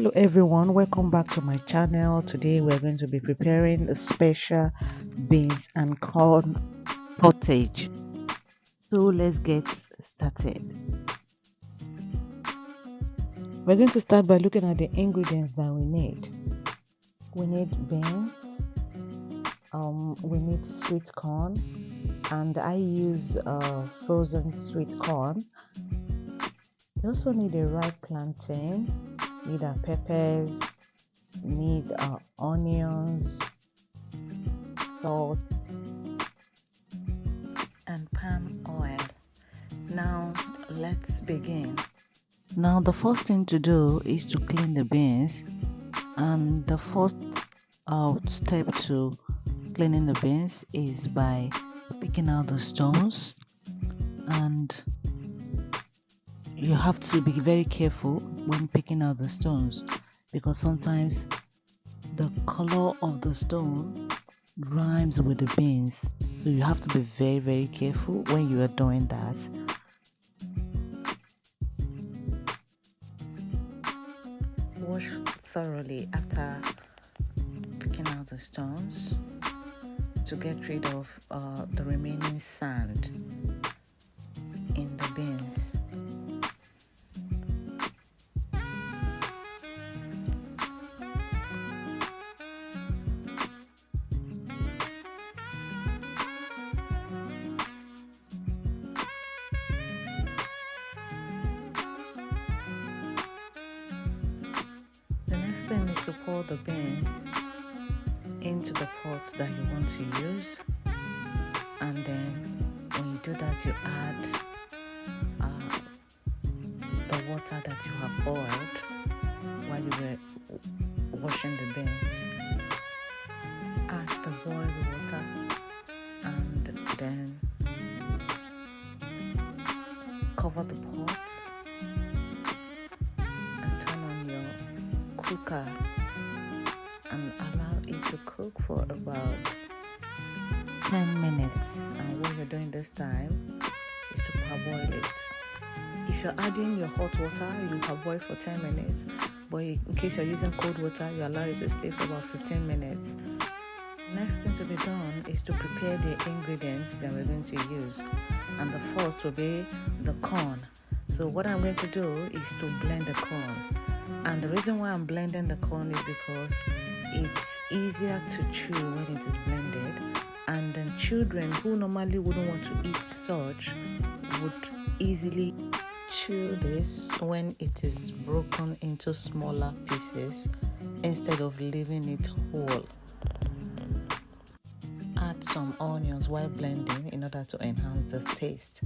Hello everyone, welcome back to my channel. Today we're going to be preparing a special beans and corn pottage. So let's get started. We're going to start by looking at the ingredients that we need. We need beans, we need sweet corn, and I use frozen sweet corn. You also need a ripe plantain, need peppers, need onions, salt, and palm oil. Now let's begin. Now the first thing to do is to clean the beans, and the first step to cleaning the beans is by picking out the stones, and you have to be very careful when picking out the stones because sometimes the color of the stone rhymes with the beans, so you have to be very careful when you are doing that. Wash thoroughly after picking out the stones to get rid of the remaining sand in the beans. The next thing is to pour the beans into the pots that you want to use, and then when you do that, you add the water that you have boiled while you were washing the beans. Add the boiled water and then cover the pot and turn on your cooker and allow it to cook for about 10 minutes. And what you're doing this time is to parboil it. If you're adding your hot water, you parboil for 10 minutes, but in case you're using cold water, you allow it to stay for about 15 minutes. Next thing to be done is to prepare the ingredients that we're going to use, and the first will be the corn. So what I'm going to do is to blend the corn, and the reason why I'm blending the corn is because it's easier to chew when it is blended, and then children who normally wouldn't want to eat such would easily chew this when it is broken into smaller pieces instead of leaving it whole. Add some onions while blending in order to enhance the taste.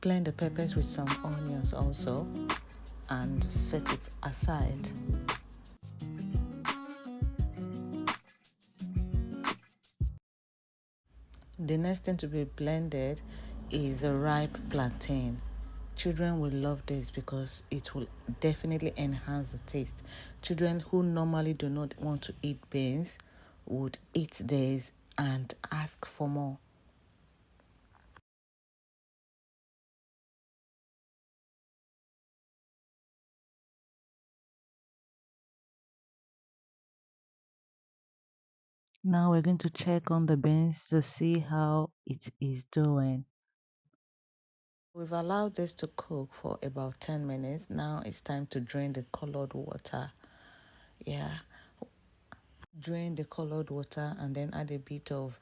Blend the peppers with some onions also and set it aside. The next thing to be blended is a ripe plantain. Children will love this because it will definitely enhance the taste. Children who normally do not want to eat beans would eat this and ask for more. Now we're going to check on the beans to see how it is doing. We've allowed this to cook for about 10 minutes. Now it's time to drain the colored water. Drain the colored water and then add a bit of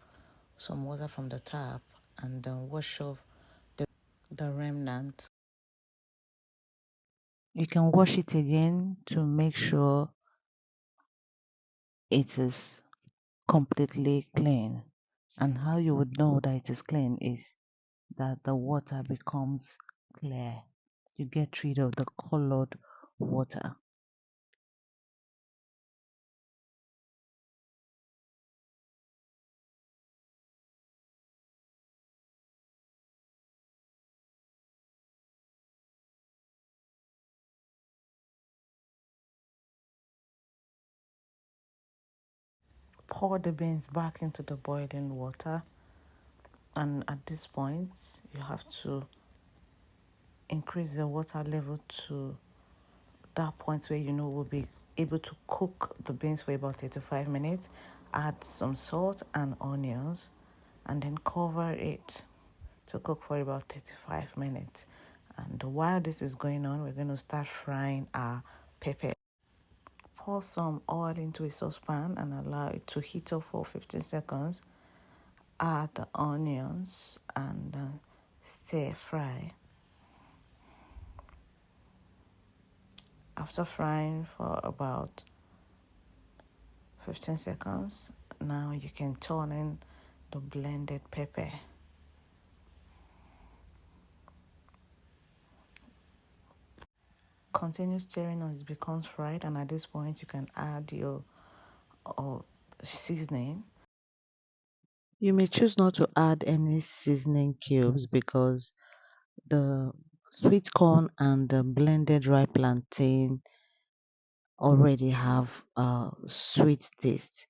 some water from the tap and then wash off the remnant. You can wash it again to make sure it is completely clean. And how you would know that it is clean is that the water becomes clear. You get rid of the colored water. Pour the beans back into the boiling water, and at this point you have to increase the water level to that point where you know we'll be able to cook the beans for about 35 minutes. Add some salt and onions and then cover it to cook for about 35 minutes. And while this is going on, we're going to start frying our pepper. Pour some oil into a saucepan and allow it to heat up for 15 seconds. Add the onions and stir fry. After frying for about 15 seconds, now you can turn in the blended pepper. Continue stirring until it becomes fried, and at this point you can add your seasoning. You may choose not to add any seasoning cubes because the sweet corn and the blended dry plantain already have a sweet taste,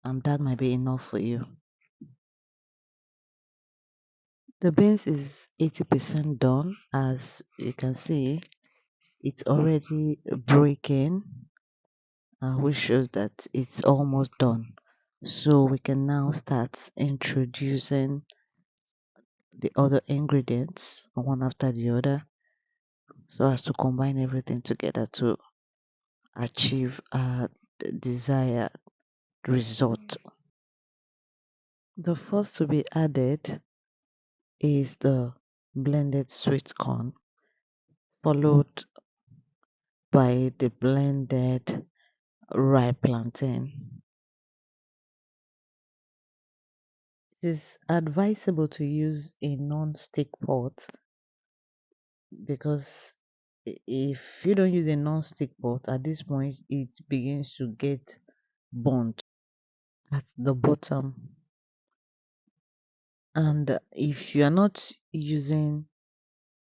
and that might be enough for you. The beans is 80% done. As you can see, it's already breaking, which shows that it's almost done. So we can now start introducing the other ingredients one after the other so as to combine everything together to achieve a desired result. The first to be added is the blended sweet corn, followed by the blended rye plantain. It is advisable to use a non-stick pot because if you don't use a non-stick pot, at this point it begins to get burnt at the bottom. And if you are not using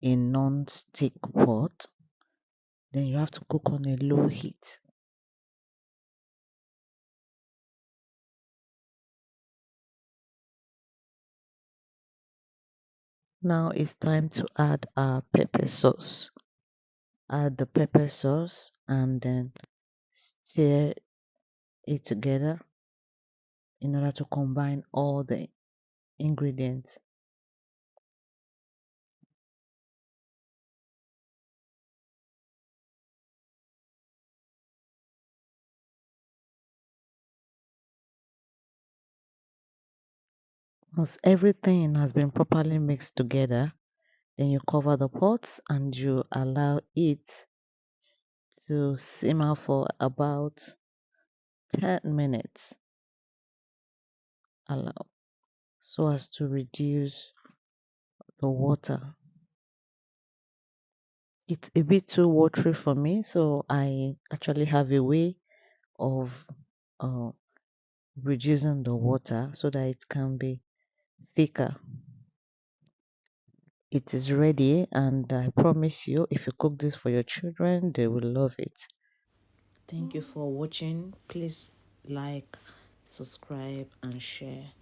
a non-stick pot, then you have to cook on a low heat. Now it's time to add our pepper sauce. Add the pepper sauce and then stir it together in order to combine all the ingredients. Once everything has been properly mixed together, then you cover the pot and you allow it to simmer for about 10 minutes. Allow so as to reduce the water. It's a bit too watery for me, so I actually have a way of uh, reducing the water so that it can be thicker. It is ready, and I promise you, if you cook this for your children, they will love it. Thank you for watching. Please like, subscribe, and share.